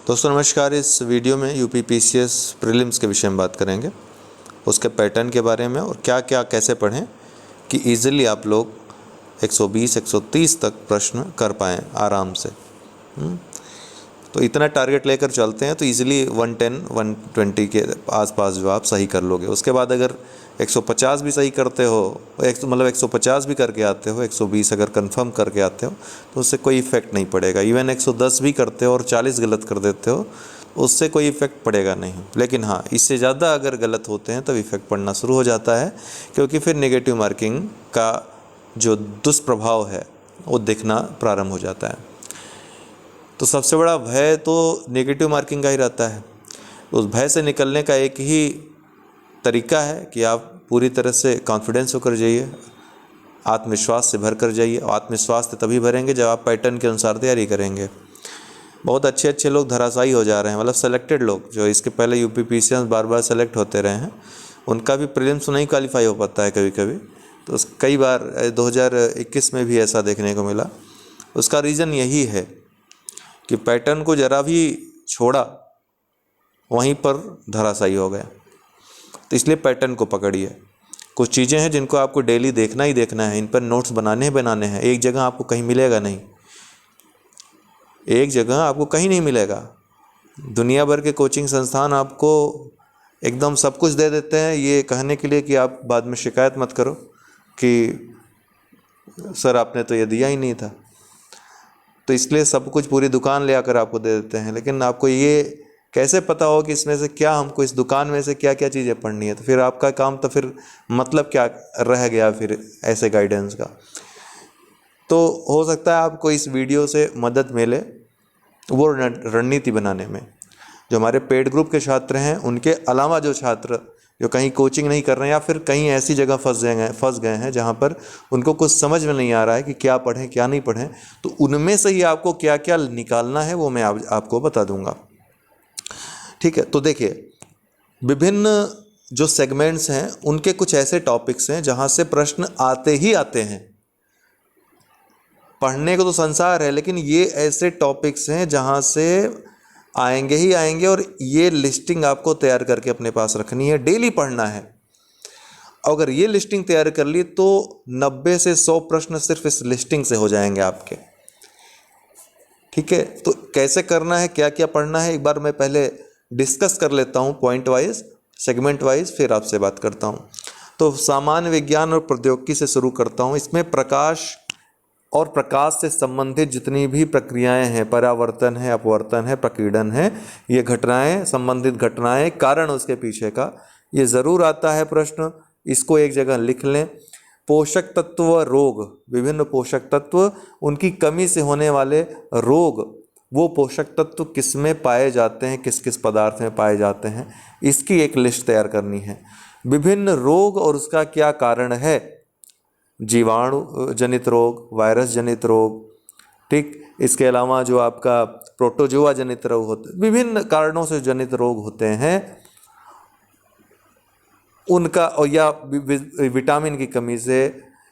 दोस्तों नमस्कार। इस वीडियो में यूपी पीसीएस प्रीलिम्स के विषय में बात करेंगे, उसके पैटर्न के बारे में और क्या क्या कैसे पढ़ें कि इजीली आप लोग 120 130 तक प्रश्न कर पाएँ आराम से। तो इतना टारगेट लेकर चलते हैं तो इजीली 110 120 के आसपास जो आप सही कर लोगे। उसके बाद अगर 150 भी सही करते हो, 150 भी करके आते हो, 120 अगर कंफर्म करके आते हो तो उससे कोई इफ़ेक्ट नहीं पड़ेगा। इवन 110 भी करते हो और 40 गलत कर देते हो उससे कोई इफ़ेक्ट पड़ेगा नहीं। लेकिन हाँ, इससे ज़्यादा अगर गलत होते हैं तब इफ़ेक्ट पड़ना शुरू हो जाता है, क्योंकि फिर नेगेटिव मार्किंग का जो दुष्प्रभाव है वो दिखना प्रारंभ हो जाता है। तो सबसे बड़ा भय तो नेगेटिव मार्किंग का ही रहता है। उस भय से निकलने का एक ही तरीका है कि आप पूरी तरह से कॉन्फिडेंस होकर जाइए, आत्मविश्वास से भर कर जाइए। आत्मविश्वास से तभी भरेंगे जब आप पैटर्न के अनुसार तैयारी करेंगे। बहुत अच्छे अच्छे लोग धराशायी हो जा रहे हैं, मतलब सेलेक्टेड लोग जो इसके पहले यूपी पीसीएस बार बार सेलेक्ट होते रहे हैं, उनका भी प्रीलिम्स नहीं क्वालिफाई हो पाता है कभी कभी। तो कई बार 2021 में भी ऐसा देखने को मिला। उसका रीज़न यही है कि पैटर्न को ज़रा भी छोड़ा वहीं पर धराशायी हो गया। तो इसलिए पैटर्न को पकड़िए। कुछ चीज़ें हैं जिनको आपको डेली देखना ही देखना है, इन पर नोट्स बनाने हैं। एक जगह आपको कहीं मिलेगा नहीं, एक जगह आपको कहीं नहीं मिलेगा। दुनिया भर के कोचिंग संस्थान आपको एकदम सब कुछ दे देते हैं ये कहने के लिए कि आप बाद में शिकायत मत करो कि सर आपने तो ये दिया ही नहीं था। तो इसलिए सब कुछ पूरी दुकान ले आकर आपको दे देते हैं, लेकिन आपको ये कैसे पता हो कि इसमें से क्या, हमको इस दुकान में से क्या क्या चीज़ें पढ़नी है। तो फिर आपका काम, तो फिर मतलब क्या रह गया फिर ऐसे गाइडेंस का। तो हो सकता है आपको इस वीडियो से मदद मिले वो रणनीति बनाने में। जो हमारे पेड ग्रुप के छात्र हैं, उनके अलावा जो छात्र जो कहीं कोचिंग नहीं कर रहे हैं या फिर कहीं ऐसी जगह फंस गए हैं जहाँ पर उनको कुछ समझ में नहीं आ रहा है कि क्या पढ़ें क्या नहीं पढ़ें, तो उनमें से ही आपको क्या क्या निकालना है वो मैं आपको बता दूंगा। ठीक है, तो देखिए, विभिन्न जो सेगमेंट्स हैं उनके कुछ ऐसे टॉपिक्स हैं जहाँ से प्रश्न आते ही आते हैं। पढ़ने को तो संसार है, लेकिन ये ऐसे टॉपिक्स हैं जहाँ से आएंगे ही आएंगे, और ये लिस्टिंग आपको तैयार करके अपने पास रखनी है, डेली पढ़ना है। अगर ये लिस्टिंग तैयार कर ली तो 90 से 100 प्रश्न सिर्फ इस लिस्टिंग से हो जाएंगे आपके। ठीक है, तो कैसे करना है, क्या क्या पढ़ना है, एक बार मैं पहले डिस्कस कर लेता हूँ पॉइंट वाइज, सेगमेंट वाइज, फिर आपसे बात करता हूँ। तो सामान्य विज्ञान और प्रौद्योगिकी से शुरू करता हूँ। इसमें प्रकाश और प्रकाश से संबंधित जितनी भी प्रक्रियाएं हैं, परावर्तन है, अपवर्तन है, प्रकीर्णन है, ये घटनाएं, संबंधित घटनाएं, कारण उसके पीछे का, ये ज़रूर आता है प्रश्न। इसको एक जगह लिख लें। पोषक तत्व व रोग, विभिन्न पोषक तत्व, उनकी कमी से होने वाले रोग, वो पोषक तत्व किस में पाए जाते हैं, किस किस पदार्थ में पाए जाते हैं, इसकी एक लिस्ट तैयार करनी है। विभिन्न रोग और उसका क्या कारण है, जीवाणु जनित रोग, वायरस जनित रोग, ठीक। इसके अलावा जो आपका प्रोटोजोआ जनित रोग होते, विभिन्न कारणों से जनित रोग होते हैं उनका, और या विटामिन की कमी से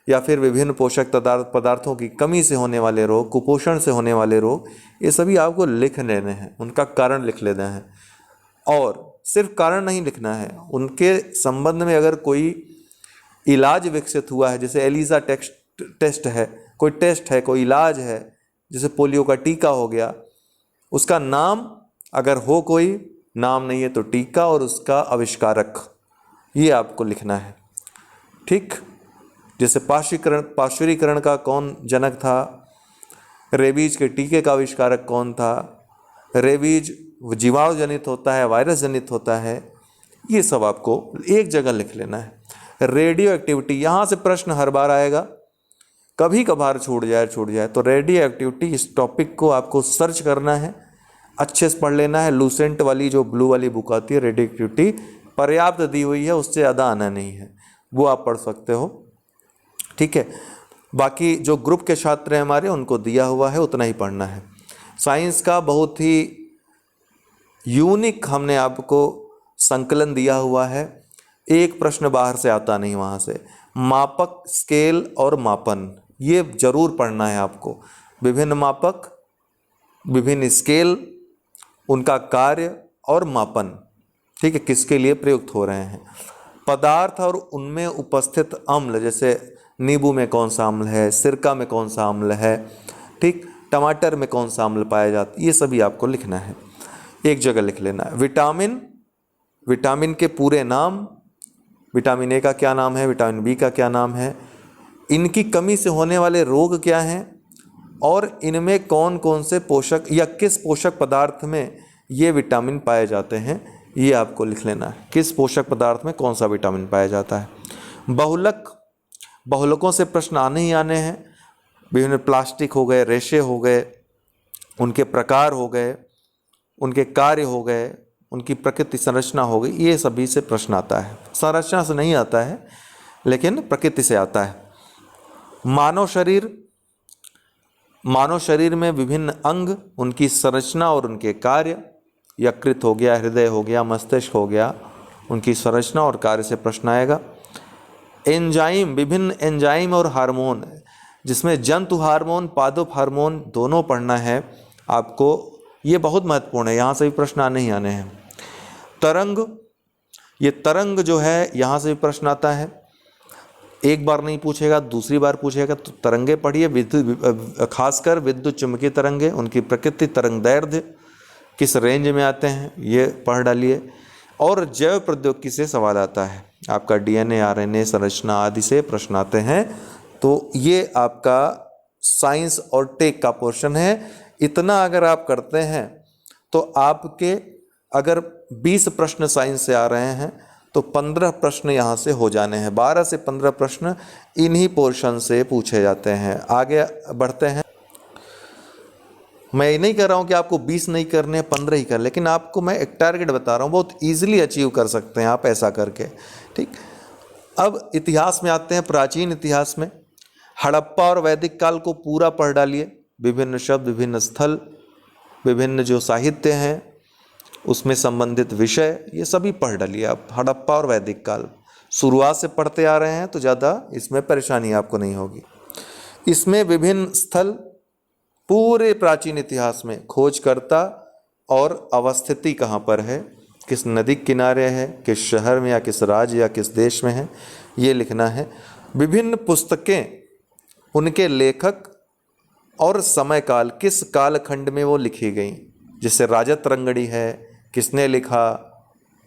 या फिर विभिन्न पोषक पदार्थों की कमी से होने वाले रोग, कुपोषण से होने वाले रोग, ये सभी आपको लिख लेने हैं, उनका कारण लिख लेना है। और सिर्फ कारण नहीं लिखना है, उनके संबंध में अगर कोई इलाज विकसित हुआ है, जैसे एलिसा टेस्ट है, कोई टेस्ट है, कोई इलाज है, जैसे पोलियो का टीका हो गया, उसका नाम अगर हो, कोई नाम नहीं है तो टीका और उसका आविष्कारक, ये आपको लिखना है। ठीक, जैसे पार्श्वीकरण का कौन जनक था, रेबीज के टीके का आविष्कारक कौन था, रेबीज जीवाणु जनित होता है, वायरस जनित होता है, ये सब आपको एक जगह लिख लेना है। रेडियो एक्टिविटी, यहाँ से प्रश्न हर बार आएगा, कभी कभार छूट जाए तो रेडियो एक्टिविटी, इस टॉपिक को आपको सर्च करना है, अच्छे से पढ़ लेना है। लूसेंट वाली जो ब्लू वाली बुक आती है, रेडियो एक्टिविटी पर्याप्त दी हुई है, उससे ज़्यादा आना नहीं है, वो आप पढ़ सकते हो। ठीक है, बाकी जो ग्रुप के छात्र हैं हमारे, उनको दिया हुआ है उतना ही पढ़ना है। साइंस का बहुत ही यूनिक हमने आपको संकलन दिया हुआ है, एक प्रश्न बाहर से आता नहीं वहाँ से। मापक, स्केल और मापन, ये जरूर पढ़ना है आपको। विभिन्न मापक, विभिन्न स्केल उनका कार्य और मापन, ठीक है, किसके लिए प्रयुक्त हो रहे हैं। पदार्थ और उनमें उपस्थित अम्ल, जैसे नींबू में कौन सा अम्ल है, सिरका में कौन सा अम्ल है, ठीक, टमाटर में कौन सा अम्ल पाया जाता है, ये सभी आपको लिखना है, एक जगह लिख लेना है। विटामिन, विटामिन के पूरे नाम, विटामिन ए का क्या नाम है, विटामिन बी का क्या नाम है, इनकी कमी से होने वाले रोग क्या हैं, और इनमें कौन कौन से पोषक या किस पोषक पदार्थ में ये विटामिन पाए जाते हैं, ये आपको लिख लेना है, किस पोषक पदार्थ में कौन सा विटामिन पाया जाता है। बहुलक, बहुलकों से प्रश्न आने ही आने हैं, विभिन्न प्लास्टिक हो गए, रेशे हो गए, उनके प्रकार हो गए, उनके कार्य हो गए, उनकी प्रकृति संरचना हो गई, ये सभी से प्रश्न आता है। संरचना से नहीं आता है लेकिन प्रकृति से आता है। मानव शरीर, मानव शरीर में विभिन्न अंग, उनकी संरचना और उनके कार्य, यकृत हो गया, हृदय हो गया, मस्तिष्क हो गया, उनकी संरचना और कार्य से प्रश्न आएगा। एंजाइम, विभिन्न एंजाइम और हार्मोन, जिसमें जंतु हार्मोन, पादप हार्मोन दोनों पढ़ना है आपको, ये बहुत महत्वपूर्ण है, यहाँ से भी प्रश्न आने ही आने हैं। तरंग, ये तरंग जो है यहाँ से भी प्रश्न आता है, एक बार नहीं पूछेगा, दूसरी बार पूछेगा, तो तरंगे पढ़िए, विद्युत, खासकर विद्युत चुम्बकीय तरंगे, उनकी प्रकृति, तरंग दैर्ध्य किस रेंज में आते हैं, ये पढ़ डालिए। और जैव प्रौद्योगिकी से सवाल आता है, आपका डीएनए, आरएनए, संरचना आदि से प्रश्न आते हैं, तो ये आपका साइंस और टेक का पोर्शन है। इतना अगर आप करते हैं तो आपके अगर 20 प्रश्न साइंस से आ रहे हैं तो 15 प्रश्न यहाँ से हो जाने हैं। 12 से 15 प्रश्न इन्हीं पोर्शन से पूछे जाते हैं। आगे बढ़ते हैं। मैं ये नहीं कह रहा हूँ कि आपको 20 नहीं करने, 15 ही कर, लेकिन आपको मैं एक टारगेट बता रहा हूँ, बहुत ईजिली अचीव कर सकते हैं आप ऐसा करके, ठीक। अब इतिहास में आते हैं, प्राचीन इतिहास में हड़प्पा और वैदिक काल को पूरा पढ़ डालिए, विभिन्न शब्द, विभिन्न स्थल, विभिन्न जो साहित्य हैं उसमें संबंधित विषय, ये सभी पढ़ डालिए आप। हड़प्पा और वैदिक काल शुरुआत से पढ़ते आ रहे हैं तो ज़्यादा इसमें परेशानी आपको नहीं होगी। इसमें विभिन्न स्थल, पूरे प्राचीन इतिहास में खोजकर्ता और अवस्थिति कहाँ पर है, किस नदी किनारे है, किस शहर में या किस राज्य या किस देश में है, ये लिखना है। विभिन्न पुस्तकें, उनके लेखक और समय काल, किस कालखंड में वो लिखी गई, जैसे राजतरंगड़ी है, किसने लिखा,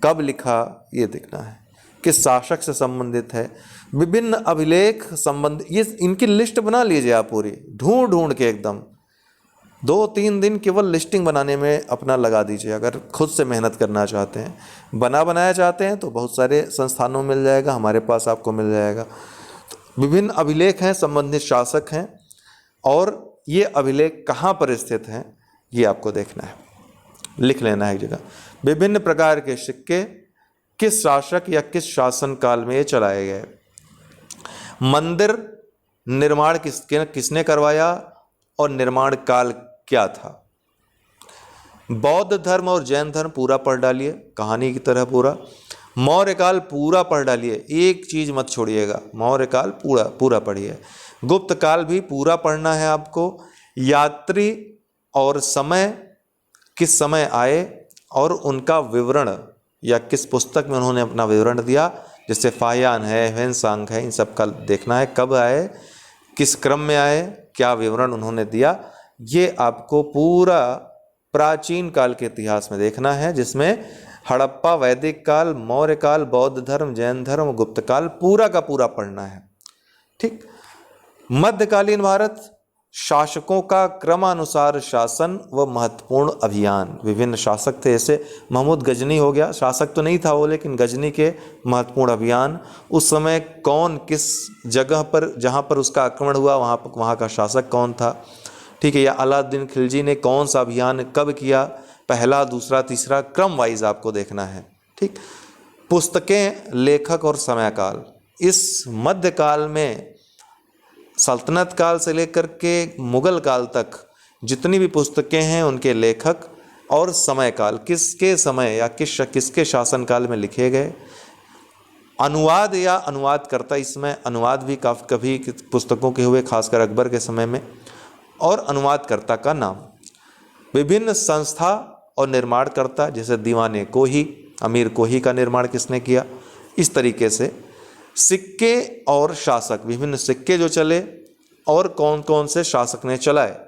कब लिखा, ये देखना है। किस शासक से संबंधित है। विभिन्न अभिलेख संबंध, ये इनकी लिस्ट बना लीजिए आप पूरी, ढूंढ ढूंढ के एकदम 2-3 दिन केवल लिस्टिंग बनाने में अपना लगा दीजिए। अगर खुद से मेहनत करना चाहते हैं, बनाया चाहते हैं तो बहुत सारे संस्थानों में मिल जाएगा, हमारे पास आपको मिल जाएगा। तो विभिन्न अभिलेख हैं, संबंधित शासक हैं, और ये अभिलेख कहाँ पर स्थित हैं ये आपको देखना है, लिख लेना है एक जगह। विभिन्न प्रकार के सिक्के, किस शासक या किस शासन काल में ये चलाए गए। मंदिर निर्माण किसने करवाया और निर्माण काल क्या था। बौद्ध धर्म और जैन धर्म पूरा पढ़ डालिए, कहानी की तरह पूरा। मौर्य काल पूरा पढ़ डालिए, एक चीज़ मत छोड़िएगा, मौर्य काल पूरा पढ़िए। गुप्त काल भी पूरा पढ़ना है आपको। यात्री और समय, किस समय आए और उनका विवरण, या किस पुस्तक में उन्होंने अपना विवरण दिया, जैसे फाहियान है, ह्वेनसांग है, इन सब का देखना है। कब आए, किस क्रम में आए, क्या विवरण उन्होंने दिया, ये आपको पूरा प्राचीन काल के इतिहास में देखना है, जिसमें हड़प्पा, वैदिक काल, मौर्य काल, बौद्ध धर्म, जैन धर्म, गुप्त काल पूरा का पूरा पढ़ना है, ठीक। मध्यकालीन भारत, शासकों का क्रमानुसार शासन व महत्वपूर्ण अभियान। विभिन्न शासक थे, जैसे महमूद गजनी हो गया, शासक तो नहीं था वो, लेकिन गजनी के महत्वपूर्ण अभियान, उस समय कौन किस जगह पर, जहाँ पर उसका आक्रमण हुआ वहाँ का शासक कौन था, ठीक है। या अलाउद्दीन खिलजी ने कौन सा अभियान कब किया, पहला, दूसरा, तीसरा, क्रम वाइज आपको देखना है, ठीक। पुस्तकें, लेखक और समयकाल। इस मध्यकाल में सल्तनत काल से लेकर के मुगल काल तक जितनी भी पुस्तकें हैं, उनके लेखक और समय काल, किसके समय या किसके शासनकाल में लिखे गए। अनुवाद या अनुवादकर्ता, इसमें अनुवाद भी कभी पुस्तकों के हुए, खासकर अकबर के समय में, और अनुवादकर्ता का नाम। विभिन्न संस्था और निर्माणकर्ता, जैसे दीवाने कोही, अमीर कोही का निर्माण किसने किया। इस तरीके से सिक्के और शासक, विभिन्न सिक्के जो चले और कौन कौन से शासक ने चलाए,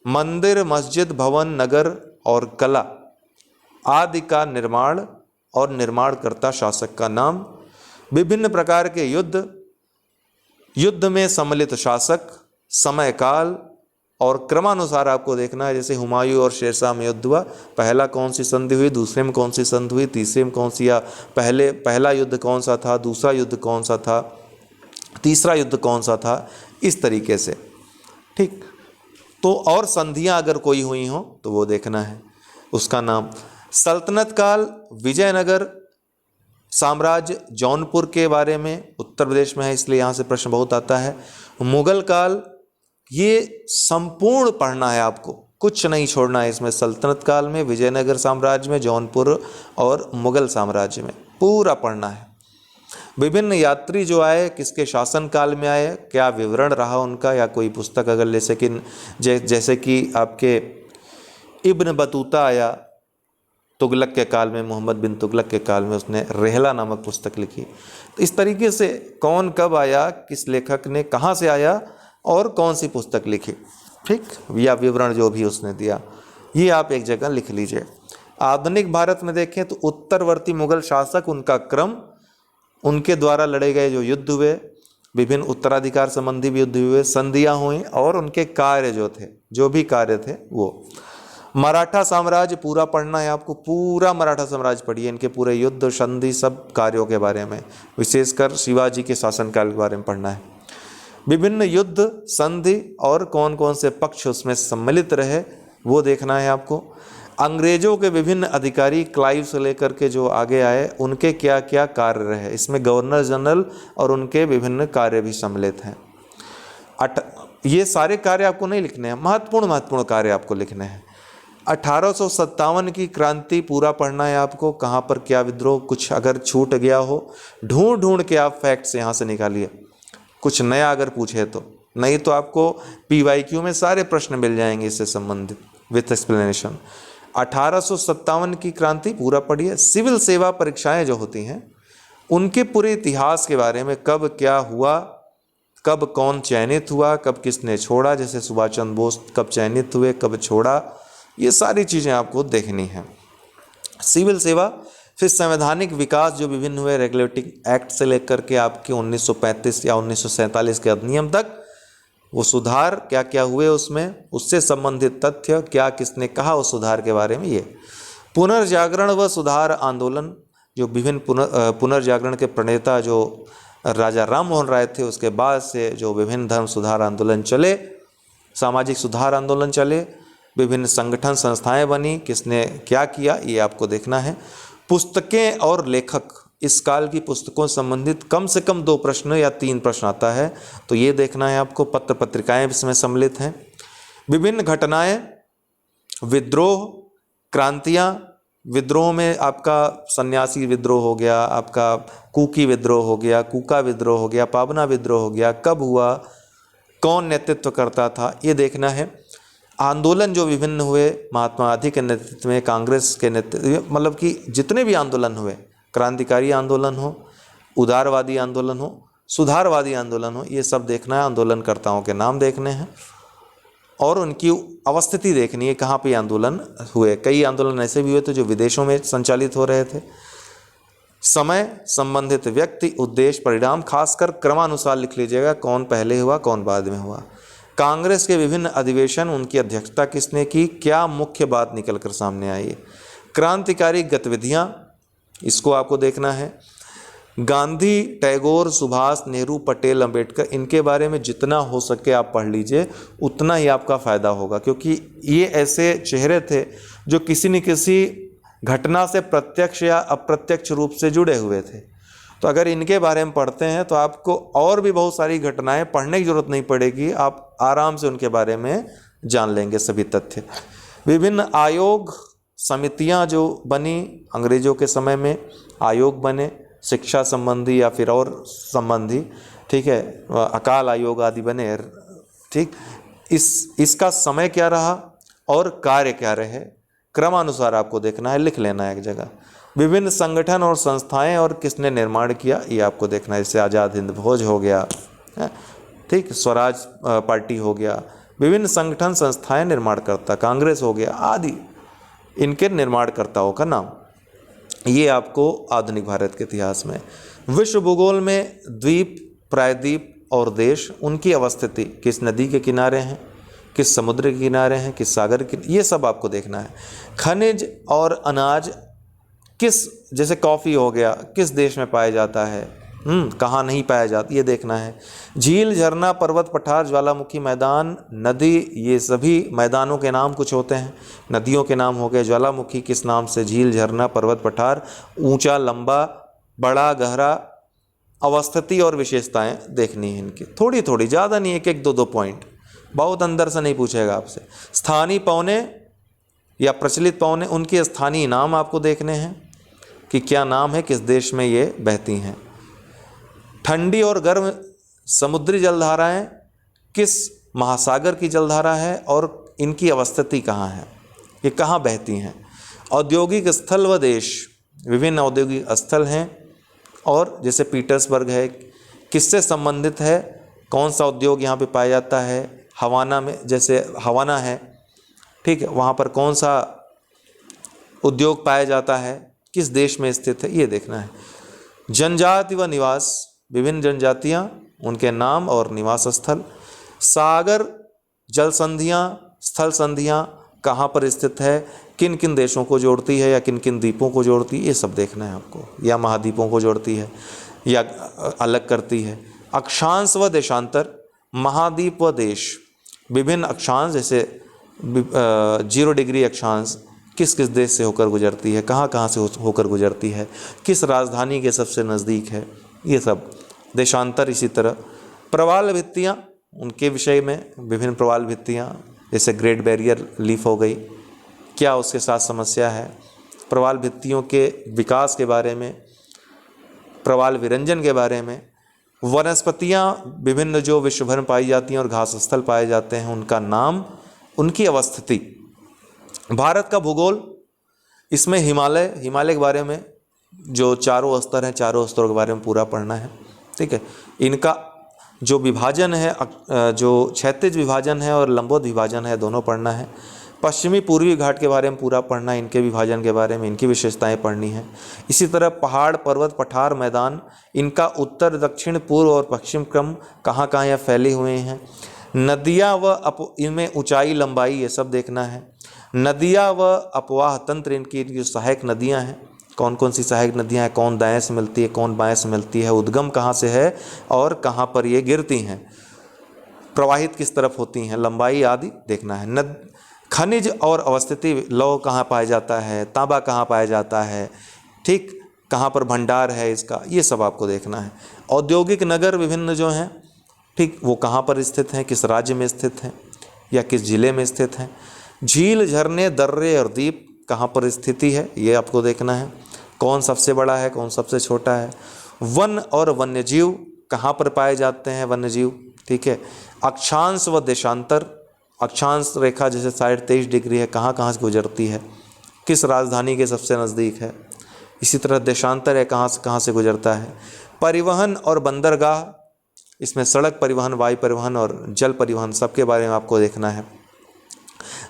मंदिर, मस्जिद, भवन, नगर और कला आदि का निर्माण और निर्माणकर्ता शासक का नाम, विभिन्न प्रकार के युद्ध, युद्ध में सम्मिलित शासक, समय काल और क्रमानुसार आपको देखना है। जैसे हुमायूं और शेरशाह में युद्ध हुआ, पहला कौन सी संधि हुई, दूसरे में कौन सी संधि हुई, तीसरे में कौन सी, या पहला युद्ध कौन सा था, दूसरा युद्ध कौन सा था, तीसरा युद्ध कौन सा था, इस तरीके से। ठीक, तो और संधियां अगर कोई हुई हो तो वो देखना है, उसका नाम। सल्तनत काल, विजयनगर साम्राज्य, जौनपुर के बारे में, उत्तर प्रदेश में है इसलिए यहाँ से प्रश्न बहुत आता है। मुगल काल, ये संपूर्ण पढ़ना है आपको, कुछ नहीं छोड़ना है इसमें। सल्तनत काल में, विजयनगर साम्राज्य में, जौनपुर और मुगल साम्राज्य में पूरा पढ़ना है। विभिन्न यात्री जो आए किसके शासन काल में आए, क्या विवरण रहा उनका, या कोई पुस्तक अगर जैसे कि आपके इब्न बतूता आया तुगलक के काल में, मोहम्मद बिन तुगलक के काल में, उसने रेहला नामक पुस्तक लिखी। तो इस तरीके से कौन कब आया, किस लेखक ने कहाँ से आया और कौन सी पुस्तक लिखी, ठीक, या विवरण जो भी उसने दिया, ये आप एक जगह लिख लीजिए। आधुनिक भारत में देखें तो उत्तरवर्ती मुगल शासक, उनका क्रम, उनके द्वारा लड़े गए जो युद्ध हुए, विभिन्न उत्तराधिकार संबंधी भी युद्ध हुए, संधियाँ हुई और उनके कार्य जो थे, जो भी कार्य थे वो। मराठा साम्राज्य पूरा पढ़ना है आपको, पूरा मराठा साम्राज्य पढ़िए, इनके पूरे युद्ध, संधि, सब कार्यों के बारे में, विशेषकर शिवाजी के शासनकाल के बारे में पढ़ना है। विभिन्न युद्ध, संधि और कौन कौन से पक्ष उसमें सम्मिलित रहे वो देखना है आपको। अंग्रेजों के विभिन्न अधिकारी क्लाइव से लेकर के जो आगे आए, उनके क्या क्या कार्य रहे, इसमें गवर्नर जनरल और उनके विभिन्न कार्य भी सम्मिलित हैं। ये सारे कार्य आपको नहीं लिखने हैं, महत्वपूर्ण कार्य आपको लिखने हैं। 1857 की क्रांति पूरा पढ़ना है आपको, कहाँ पर क्या विद्रोह, कुछ अगर छूट गया हो ढूंढ के आप फैक्ट्स यहाँ से निकालिए, कुछ नया अगर पूछे तो, नहीं तो आपको PYQ में सारे प्रश्न मिल जाएंगे इससे संबंधित विथ एक्सप्लेनेशन। 1857 की क्रांति पूरा पढ़िए। सिविल सेवा परीक्षाएं जो होती हैं उनके पूरे इतिहास के बारे में, कब क्या हुआ, कब कौन चयनित हुआ, कब किसने छोड़ा, जैसे सुभाष चंद्र बोस कब चयनित हुए, कब छोड़ा, ये सारी चीज़ें आपको देखनी है। सिविल सेवा, फिर संवैधानिक विकास जो विभिन्न हुए, रेगुलेटिंग एक्ट से लेकर के आपके 1935 या 1947 के अधिनियम तक, वो सुधार क्या क्या हुए उसमें, उससे संबंधित तथ्य, क्या किसने कहा उस सुधार के बारे में। ये पुनर्जागरण व सुधार आंदोलन, जो विभिन्न पुनर्जागरण के प्रणेता जो राजा राम मोहन राय थे, उसके बाद से जो विभिन्न धर्म सुधार आंदोलन चले, सामाजिक सुधार आंदोलन चले, विभिन्न संगठन संस्थाएं बनी, किसने क्या किया, ये आपको देखना है। पुस्तकें और लेखक, इस काल की पुस्तकों से संबंधित कम से कम 2 प्रश्न या 3 प्रश्न आता है, तो ये देखना है आपको। पत्र पत्रिकाएं इसमें सम्मिलित हैं। विभिन्न घटनाएं, विद्रोह, क्रांतियां, विद्रोह में आपका सन्यासी विद्रोह हो गया, आपका कुकी विद्रोह हो गया, कुका विद्रोह हो गया, पाबना विद्रोह हो गया, कब हुआ, कौन नेतृत्व करता था, ये देखना है। आंदोलन जो विभिन्न हुए, महात्मा गांधी के नेतृत्व में, कांग्रेस के नेतृत्व, मतलब कि जितने भी आंदोलन हुए, क्रांतिकारी आंदोलन हो, उदारवादी आंदोलन हो, सुधारवादी आंदोलन हो, ये सब देखना है। आंदोलनकर्ताओं के नाम देखने हैं और उनकी अवस्थिति देखनी है, कहाँ पे आंदोलन हुए। कई आंदोलन ऐसे भी हुए थे जो विदेशों में संचालित हो रहे थे। समय, संबंधित व्यक्ति, उद्देश्य, परिणाम, खासकर क्रमानुसार लिख लीजिएगा, कौन पहले हुआ कौन बाद में हुआ। कांग्रेस के विभिन्न अधिवेशन, उनकी अध्यक्षता किसने की, क्या मुख्य बात निकल कर सामने आई। क्रांतिकारी गतिविधियां, इसको आपको देखना है। गांधी, टैगोर, सुभाष, नेहरू, पटेल, अंबेडकर, इनके बारे में जितना हो सके आप पढ़ लीजिए, उतना ही आपका फ़ायदा होगा, क्योंकि ये ऐसे चेहरे थे जो किसी न किसी घटना से प्रत्यक्ष या अप्रत्यक्ष रूप से जुड़े हुए थे। तो अगर इनके बारे में पढ़ते हैं तो आपको और भी बहुत सारी घटनाएं पढ़ने की ज़रूरत नहीं पड़ेगी, आप आराम से उनके बारे में जान लेंगे सभी तथ्य। विभिन्न आयोग, समितियां जो बनी अंग्रेज़ों के समय में, आयोग बने शिक्षा संबंधी या फिर और संबंधी, ठीक है, अकाल आयोग आदि बने, ठीक। इसका समय क्या रहा और कार्य क्या रहे, क्रमानुसार आपको देखना है, लिख लेना है एक जगह। विभिन्न संगठन और संस्थाएं और किसने निर्माण किया, ये आपको देखना है। जैसे आज़ाद हिंद फौज हो गया, ठीक, स्वराज पार्टी हो गया, विभिन्न संगठन संस्थाएं निर्माणकर्ता, कांग्रेस हो गया आदि, इनके निर्माणकर्ताओं का नाम। ये आपको आधुनिक भारत के इतिहास में। विश्व भूगोल में द्वीप, प्रायद्वीप और देश, उनकी अवस्थिति किस नदी के किनारे हैं, किस समुद्र के किनारे हैं, किस सागर के, ये सब आपको देखना है। खनिज और अनाज किस, जैसे कॉफ़ी हो गया, किस देश में पाया जाता है, कहाँ नहीं पाया जाता, ये देखना है। झील, झरना, पर्वत, पठार, ज्वालामुखी, मैदान, नदी, ये सभी मैदानों के नाम कुछ होते हैं, नदियों के नाम हो गए। ज्वालामुखी किस नाम से, झील, झरना, पर्वत, पठार, ऊंचा, लंबा, बड़ा, गहरा, अवस्थिति और विशेषताएं देखनी है इनकी, थोड़ी थोड़ी, ज़्यादा नहीं, एक एक दो दो पॉइंट, बहुत अंदर से नहीं पूछेगा आपसे। स्थानीय पौने या प्रचलित पौने, उनके स्थानीय नाम आपको देखने हैं कि क्या नाम है, किस देश में ये बहती हैं। ठंडी और गर्म समुद्री जलधाराएं किस महासागर की जलधारा है और इनकी अवस्थिति कहाँ है, ये कहाँ बहती हैं। औद्योगिक स्थल व देश, विभिन्न औद्योगिक स्थल हैं, और जैसे पीटर्सबर्ग है, किससे संबंधित है, कौन सा उद्योग यहाँ पे पाया जाता है। हवाना में, जैसे हवाना है, ठीक है, वहाँ पर कौन सा उद्योग पाया जाता है, किस देश में स्थित है, ये देखना है। जनजाति व निवास, विभिन्न जनजातियाँ, उनके नाम और निवास स्थल। सागर जल संधियाँ, स्थल संधियाँ कहाँ पर स्थित है, किन किन देशों को जोड़ती है या किन किन द्वीपों को जोड़ती है, ये सब देखना है आपको, या महाद्वीपों को जोड़ती है या अलग करती है। अक्षांश व देशांतर, महाद्वीप व देश, विभिन्न अक्षांश, जैसे 0 डिग्री अक्षांश किस किस देश से होकर गुजरती है, कहाँ कहाँ से होकर गुजरती है, किस राजधानी के सबसे नज़दीक है, ये सब। देशांतर इसी तरह। प्रवाल भित्तियाँ, उनके विषय में विभिन्न प्रवाल भित्तियाँ, जैसे ग्रेट बैरियर लीफ हो गई, क्या उसके साथ समस्या है, प्रवाल भित्तियों के विकास के बारे में, प्रवाल विरंजन के बारे में। वनस्पतियाँ विभिन्न जो विश्व भर में पाई जाती हैं और घास स्थल पाए जाते हैं, उनका नाम, उनकी अवस्थिति। भारत का भूगोल, इसमें हिमालय, हिमालय के बारे में जो चारों स्तर हैं, चारों स्तरों के बारे में पूरा पढ़ना है, ठीक है। इनका जो विभाजन है, जो क्षैतिज विभाजन है और लंबवत विभाजन है, दोनों पढ़ना है। पश्चिमी पूर्वी घाट के बारे में पूरा पढ़ना है, इनके विभाजन के बारे में, इनकी विशेषताएं पढ़नी है। इसी तरह पहाड़, पर्वत, पठार, मैदान, इनका उत्तर, दक्षिण, पूर्व और पश्चिम क्रम कहाँ कहाँ यह फैले हुए हैं। नदियाँ व इनमें ऊंचाई, लंबाई, ये सब देखना है। नदियाँ व अपवाह तंत्र, इनकी जो सहायक नदियाँ हैं, कौन कौन सी सहायक नदियाँ हैं, कौन दाएँ से मिलती है, कौन बाएँ से मिलती है, उद्गम कहाँ से है और कहाँ पर ये गिरती हैं, प्रवाहित किस तरफ होती हैं, लंबाई आदि देखना है। खनिज और अवस्थिति, लौह कहाँ पाया जाता है, तांबा कहाँ पाया जाता है, ठीक, कहाँ पर भंडार है इसका, ये सब आपको देखना है। औद्योगिक नगर विभिन्न जो हैं, ठीक, वो कहाँ पर स्थित हैं, किस राज्य में स्थित हैं या किस जिले में स्थित हैं। झील, झरने, दर्रे और द्वीप कहाँ पर स्थिति है, ये आपको देखना है। कौन सबसे बड़ा है, कौन सबसे छोटा है। वन और वन्यजीव कहाँ पर पाए जाते हैं, वन्यजीव, ठीक है। अक्षांश व देशांतर, अक्षांश रेखा जैसे 23.5 डिग्री है, कहाँ कहाँ से गुजरती है, किस राजधानी के सबसे नज़दीक है। इसी तरह देशांतर है, कहाँ से गुजरता है। परिवहन और बंदरगाह, इसमें सड़क परिवहन, वायु परिवहन और जल परिवहन, सबके बारे में आपको देखना है।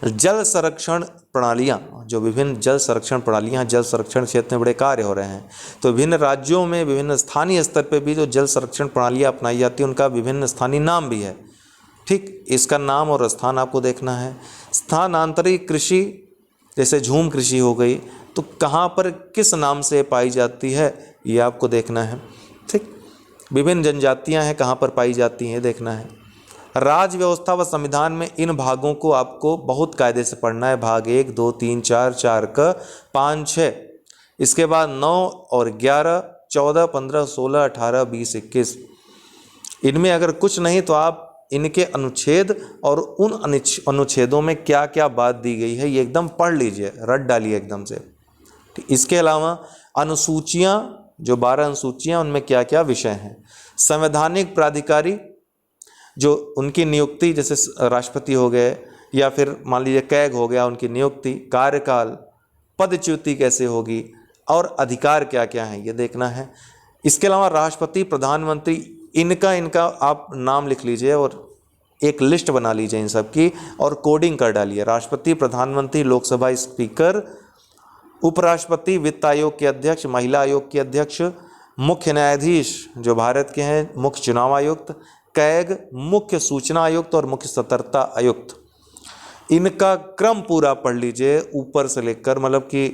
जल संरक्षण प्रणालियाँ, जो विभिन्न जल संरक्षण प्रणालियाँ, जल संरक्षण क्षेत्र में बड़े कार्य हो रहे हैं, तो विभिन्न राज्यों में, विभिन्न स्थानीय स्तर पर भी जो जल संरक्षण प्रणालियाँ अपनाई जाती हैं, उनका विभिन्न स्थानीय नाम भी है, ठीक, इसका नाम और स्थान आपको देखना है। स्थानांतरित कृषि, जैसे झूम कृषि हो गई, तो कहाँ पर किस नाम से पाई जाती है, ये आपको देखना है, ठीक। विभिन्न जनजातियाँ हैं, कहाँ पर पाई जाती हैं, देखना है। राज्य व्यवस्था व संविधान में इन भागों को आपको बहुत कायदे से पढ़ना है। भाग 1, 2, 3, 4, 4 का 5, 6, इसके बाद 9 और 11, 14, 15, 16, 18, 20, 21, इनमें अगर कुछ नहीं तो आप इनके अनुच्छेद और उन अनुच्छेदों में क्या क्या बात दी गई है, ये एकदम पढ़ लीजिए, रट डालिए एकदम से। इसके अलावा अनुसूचियाँ, जो 12 अनुसूचियाँ, उनमें क्या क्या विषय हैं। संवैधानिक प्राधिकारी, जो उनकी नियुक्ति, जैसे राष्ट्रपति हो गए या फिर मान लीजिए कैग हो गया, उनकी नियुक्ति, कार्यकाल, पदच्युति कैसे होगी और अधिकार क्या क्या हैं ये देखना है। इसके अलावा राष्ट्रपति, प्रधानमंत्री, इनका आप नाम लिख लीजिए और एक लिस्ट बना लीजिए इन सब की और कोडिंग कर डालिए। राष्ट्रपति, प्रधानमंत्री, लोकसभा स्पीकर, उपराष्ट्रपति, वित्त आयोग के अध्यक्ष, महिला आयोग के अध्यक्ष, मुख्य न्यायाधीश जो भारत के हैं, मुख्य चुनाव आयुक्त, कैग, मुख्य सूचना आयुक्त और मुख्य सतर्कता आयुक्त। इनका क्रम पूरा पढ़ लीजिए ऊपर से लेकर, मतलब कि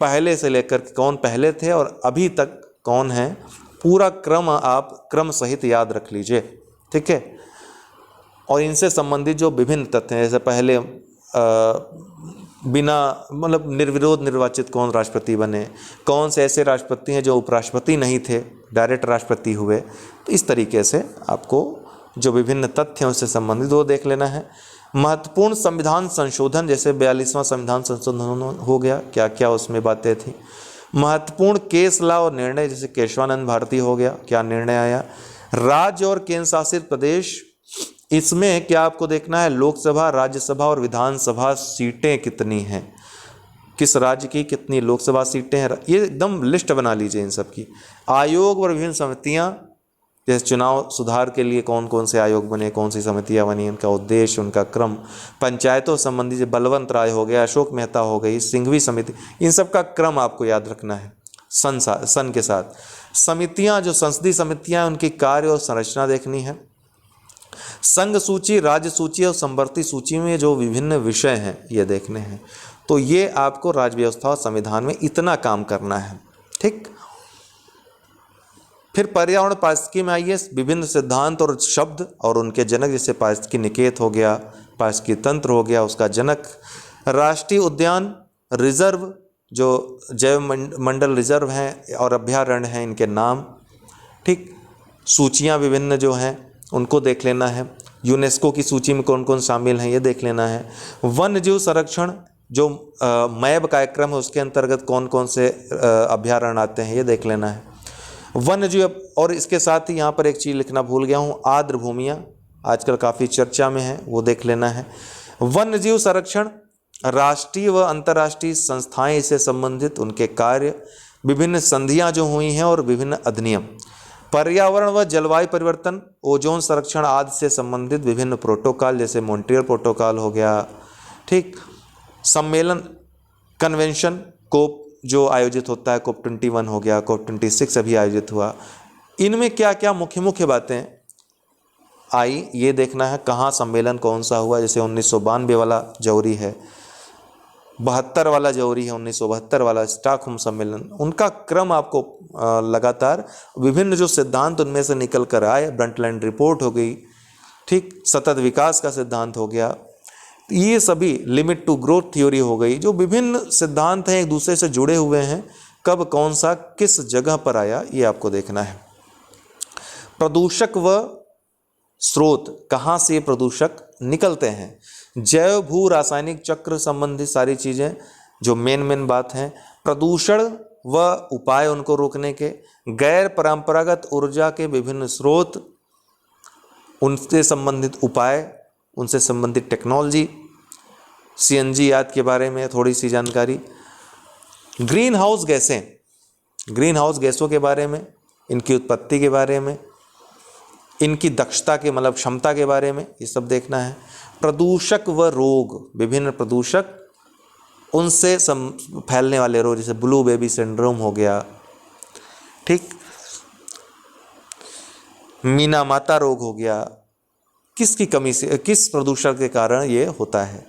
पहले से लेकर कौन पहले थे और अभी तक कौन है, पूरा क्रम आप क्रम सहित याद रख लीजिए, ठीक है। और इनसे संबंधित जो विभिन्न तथ्य हैं, जैसे पहले बिना मतलब निर्विरोध निर्वाचित कौन राष्ट्रपति बने, कौन से ऐसे राष्ट्रपति हैं जो उपराष्ट्रपति नहीं थे, डायरेक्ट राष्ट्रपति हुए। तो इस तरीके से आपको जो विभिन्न तथ्य हैं उससे संबंधित वो देख लेना है। महत्वपूर्ण संविधान संशोधन, जैसे 42वां संविधान संशोधन हो गया, क्या क्या उसमें बातें थी। महत्वपूर्ण केस लॉ और निर्णय, जैसे केशवानंद भारती हो गया, क्या निर्णय आया। राज्य और केंद्र शासित प्रदेश, इसमें क्या आपको देखना है, लोकसभा, राज्यसभा और विधानसभा सीटें कितनी हैं, किस राज्य की कितनी लोकसभा सीटें हैं, ये एकदम लिस्ट बना लीजिए इन सब की। आयोग और विभिन्न समितियां, जैसे चुनाव सुधार के लिए कौन कौन से आयोग बने, कौन सी समितियां बनी, उनका उद्देश्य, उनका क्रम। पंचायतों संबंधी बलवंत राय हो गया, अशोक मेहता हो गई, सिंघवी समिति, इन सब का क्रम आपको याद रखना है सन के साथ। समितियां, जो संसदीय समितियां हैं, उनकी कार्य और संरचना देखनी है। संघ सूची, राज्य सूची और संवर्ती सूची में जो विभिन्न विषय हैं ये देखने हैं। तो ये आपको राज्य व्यवस्था और संविधान में इतना काम करना है, ठीक। फिर पर्यावरण पारिस्थितिकी में आइए, विभिन्न सिद्धांत और शब्द और उनके जनक, जैसे पारिस्थितिकी निकेत हो गया, पारिस्थितिकी तंत्र हो गया, उसका जनक। राष्ट्रीय उद्यान, रिजर्व, जो जैव मंडल रिजर्व हैं और अभ्यारण्य हैं, इनके नाम, ठीक। सूचियाँ विभिन्न जो हैं उनको देख लेना है। यूनेस्को की सूची में कौन कौन शामिल हैं ये देख लेना है। वन्य जीव संरक्षण, जो मैब कार्यक्रम है उसके अंतर्गत कौन कौन से अभ्यारण्य आते हैं ये देख लेना है। वन्य जीव, और इसके साथ ही यहाँ पर एक चीज़ लिखना भूल गया हूँ, आर्द्र भूमियाँ आजकल काफ़ी चर्चा में है, वो देख लेना है। वन्य जीव संरक्षण, राष्ट्रीय व अंतर्राष्ट्रीय संस्थाएं इससे संबंधित, उनके कार्य, विभिन्न संधियाँ जो हुई हैं और विभिन्न अधिनियम। पर्यावरण व जलवायु परिवर्तन, ओजोन संरक्षण आदि से संबंधित विभिन्न प्रोटोकॉल, जैसे मॉन्ट्रियल प्रोटोकॉल हो गया, ठीक। सम्मेलन, कन्वेंशन, कोप जो आयोजित होता है, कोप 21 हो गया, कोप 26 अभी आयोजित हुआ। इनमें क्या क्या मुख्य मुख्य बातें आई ये देखना है। कहाँ सम्मेलन कौन सा हुआ, जैसे 1992 वाला जौहरी है, 72 वाला जौहरी है, 1972 वाला स्टॉकहोम सम्मेलन। उनका क्रम आपको लगातार विभिन्न जो सिद्धांत उनमें से निकल कर आए, ब्रंटलैंड रिपोर्ट हो गई, ठीक, सतत विकास का सिद्धांत हो गया, ये सभी, लिमिट टू ग्रोथ थ्योरी हो गई, जो विभिन्न सिद्धांत हैं एक दूसरे से जुड़े हुए हैं, कब कौन सा किस जगह पर आया ये आपको देखना है। प्रदूषक व स्रोत, कहाँ से प्रदूषक निकलते हैं, जैव भू रासायनिक चक्र संबंधी सारी चीज़ें जो मेन बात हैं। प्रदूषण व उपाय उनको रोकने के, गैर परंपरागत ऊर्जा के विभिन्न स्रोत, उनसे संबंधित उपाय, उनसे संबंधित टेक्नोलॉजी, सीएनजी याद के बारे में थोड़ी सी जानकारी। ग्रीन हाउस गैसें, ग्रीन हाउस गैसों के बारे में, इनकी उत्पत्ति के बारे में, इनकी दक्षता के मतलब क्षमता के बारे में, ये सब देखना है। प्रदूषक व रोग, विभिन्न प्रदूषक, उनसे फैलने वाले रोग, जैसे ब्लू बेबी सिंड्रोम हो गया, ठीक, मीना माता रोग हो गया, किसकी कमी से, किस प्रदूषण के कारण ये होता है,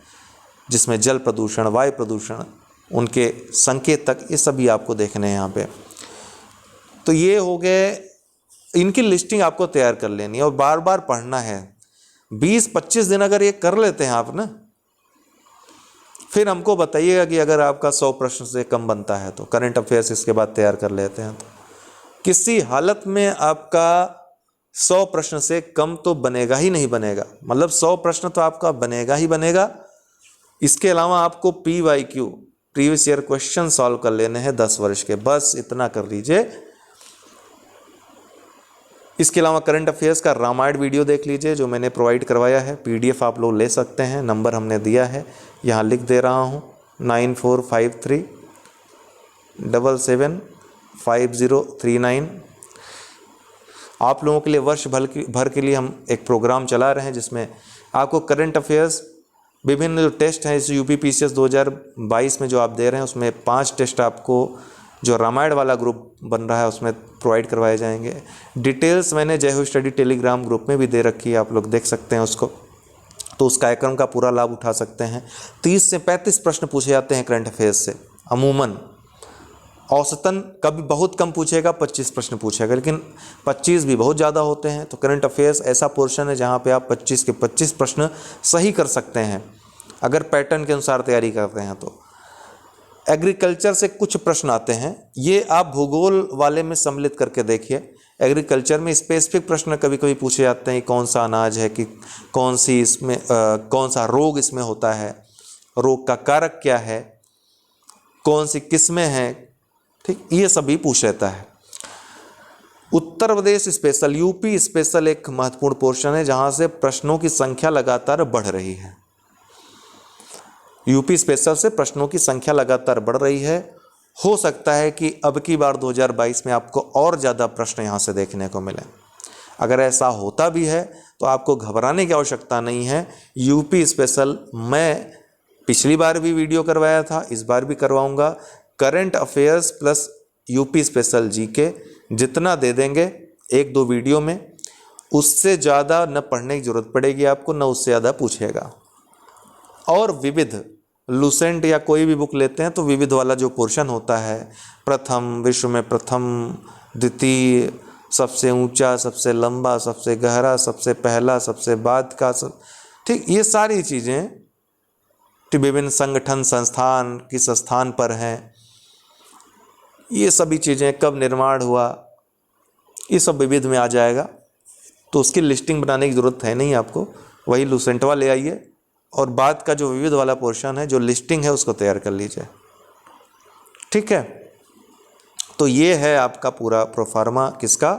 जिसमें जल प्रदूषण, वायु प्रदूषण, उनके संकेत तक, ये सभी आपको देखने हैं यहाँ पे। तो ये हो गए, इनकी लिस्टिंग आपको तैयार कर लेनी है और बार बार पढ़ना है। 20-25 दिन अगर ये कर लेते हैं आप ना, फिर हमको बताइएगा कि अगर आपका 100 प्रश्न से कम बनता है तो करंट अफेयर्स इसके बाद तैयार कर लेते हैं, तो किसी हालत में आपका 100 प्रश्न से कम तो बनेगा ही नहीं बनेगा, मतलब 100 प्रश्न तो आपका बनेगा ही बनेगा। इसके अलावा आपको PYQ, previous year question solve कर लेने हैं 10 वर्ष के, बस इतना कर लीजिए। इसके अलावा करंट अफेयर्स का रामायण वीडियो देख लीजिए जो मैंने प्रोवाइड करवाया है, PDF आप लोग ले सकते हैं, नंबर हमने दिया है, यहाँ लिख दे रहा हूँ 9453775039। आप लोगों के लिए वर्ष भर के लिए हम एक प्रोग्राम चला रहे हैं जिसमें आपको करंट अफेयर्स विभिन्न जो टेस्ट हैं इस UPPCS 2022 में जो आप दे रहे हैं उसमें 5 टेस्ट आपको जो रामायण वाला ग्रुप बन रहा है उसमें प्रोवाइड करवाए जाएंगे। डिटेल्स मैंने जय हो स्टडी टेलीग्राम ग्रुप में भी दे रखी है, आप लोग देख सकते हैं उसको, तो उस कार्यक्रम का पूरा लाभ उठा सकते हैं। 30 से 35 प्रश्न पूछे जाते हैं करंट अफेयर्स से अमूमन, औसतन कभी बहुत कम पूछेगा, 25 प्रश्न पूछेगा, लेकिन 25 भी बहुत ज़्यादा होते हैं। तो करंट अफेयर्स ऐसा पोर्शन है जहाँ पे आप 25 के 25 प्रश्न सही कर सकते हैं अगर पैटर्न के अनुसार तैयारी करते हैं तो। एग्रीकल्चर से कुछ प्रश्न आते हैं, ये आप भूगोल वाले में सम्मिलित करके देखिए। एग्रीकल्चर में स्पेसिफिक प्रश्न कभी कभी पूछे जाते हैं, कौन सा अनाज है कि कौन सी इसमें कौन सा रोग इसमें होता है, रोग का कारक क्या है, कौन सी किस्में हैं, ठीक, ये सभी पूछ लेता है। Uttar Pradesh special, UP special एक महत्वपूर्ण पोर्शन है जहां से प्रश्नों की संख्या लगातार बढ़ रही है। यूपी स्पेशल से प्रश्नों की संख्या लगातार बढ़ रही है। हो सकता है कि अब की बार 2022 में आपको और ज़्यादा प्रश्न यहाँ से देखने को मिले। अगर ऐसा होता भी है तो आपको घबराने की आवश्यकता नहीं है। यूपी स्पेशल मैं पिछली बार भी वीडियो करवाया था, इस बार भी करवाऊंगा। Current affairs plus UP special GK जितना दे देंगे 1-2 वीडियो में, उससे ज़्यादा न पढ़ने की ज़रूरत पड़ेगी आपको, न उससे ज़्यादा पूछेगा। और विविध लूसेंट या कोई भी बुक लेते हैं तो विविध वाला जो पोर्शन होता है, प्रथम, विश्व में प्रथम, द्वितीय, सबसे ऊंचा, सबसे लंबा, सबसे गहरा, सबसे पहला, सबसे बाद का, सब ठीक, ये सारी चीज़ें विभिन्न संगठन संस्थान किस स्थान पर हैं, ये सभी चीज़ें कब निर्माण हुआ, ये सब विविध में आ जाएगा। तो उसकी लिस्टिंग बनाने की ज़रूरत है नहीं आपको, वही लूसेंटवा ले आइए और बाद का जो विविध वाला पोर्शन है जो लिस्टिंग है उसको तैयार कर लीजिए, ठीक है। तो ये है आपका पूरा प्रोफार्मा किसका,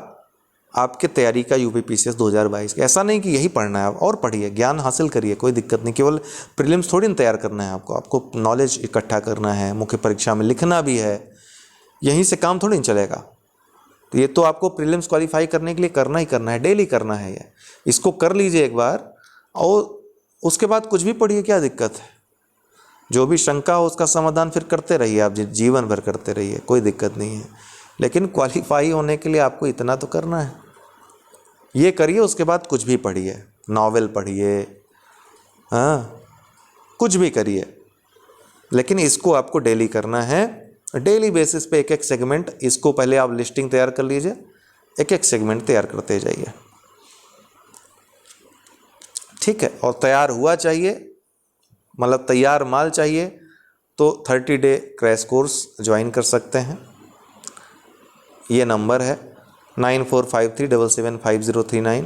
आपके तैयारी का UPPCS 2022 का। ऐसा नहीं कि यही पढ़ना है, आप और पढ़िए, ज्ञान हासिल करिए, कोई दिक्कत नहीं। केवल प्रीलिम्स थोड़ी ना तैयार करना है आपको नॉलेज इकट्ठा करना है, मुख्य परीक्षा में लिखना भी है, यहीं से काम थोड़ी नहीं चलेगा। तो ये तो आपको प्रीलिम्स क्वालिफाई करने के लिए करना ही करना है, डेली करना है ये। इसको कर लीजिए एक बार और उसके बाद कुछ भी पढ़िए, क्या दिक्कत है। जो भी शंका हो उसका समाधान फिर करते रहिए, आप जीवन भर करते रहिए, कोई दिक्कत नहीं है। लेकिन क्वालिफाई होने के लिए आपको इतना तो करना है, ये करिए। उसके बाद कुछ भी पढ़िए, नॉवेल पढ़िए, हाँ कुछ भी करिए, लेकिन इसको आपको डेली करना है। डेली बेसिस पे एक सेगमेंट, इसको पहले आप लिस्टिंग तैयार कर लीजिए, एक सेगमेंट तैयार करते जाइए, ठीक है। और तैयार हुआ चाहिए, मतलब तैयार माल चाहिए तो 30 डे क्रैश कोर्स ज्वाइन कर सकते हैं। ये नंबर है 9453775039,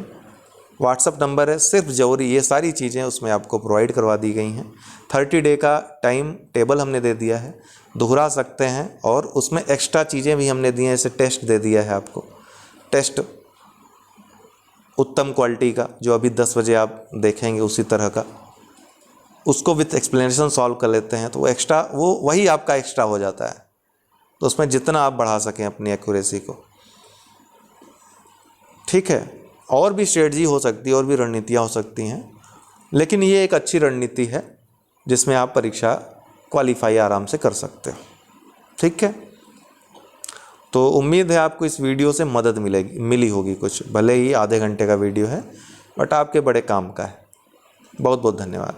व्हाट्सअप नंबर है। सिर्फ जरूरी ये सारी चीज़ें उसमें आपको प्रोवाइड करवा दी गई हैं। 30 डे का टाइम टेबल हमने दे दिया है, दोहरा सकते हैं, और उसमें एक्स्ट्रा चीज़ें भी हमने दी हैं, जैसे टेस्ट दे दिया है आपको, टेस्ट उत्तम क्वालिटी का जो अभी 10 बजे आप देखेंगे उसी तरह का, उसको विथ एक्सप्लेनेशन सॉल्व कर लेते हैं, तो वो एक्स्ट्रा, वो वही आपका एक्स्ट्रा हो जाता है। तो उसमें जितना आप बढ़ा सकें अपनी एक्यूरेसी को, ठीक है। और भी स्ट्रेटजी हो सकती है, और भी रणनीतियाँ हो सकती हैं, लेकिन ये एक अच्छी रणनीति है जिसमें आप परीक्षा क्वालिफाई आराम से कर सकते हो, ठीक है। तो उम्मीद है आपको इस वीडियो से मदद मिली होगी कुछ, भले ही आधे घंटे का वीडियो है, बट आपके बड़े काम का है। बहुत बहुत धन्यवाद।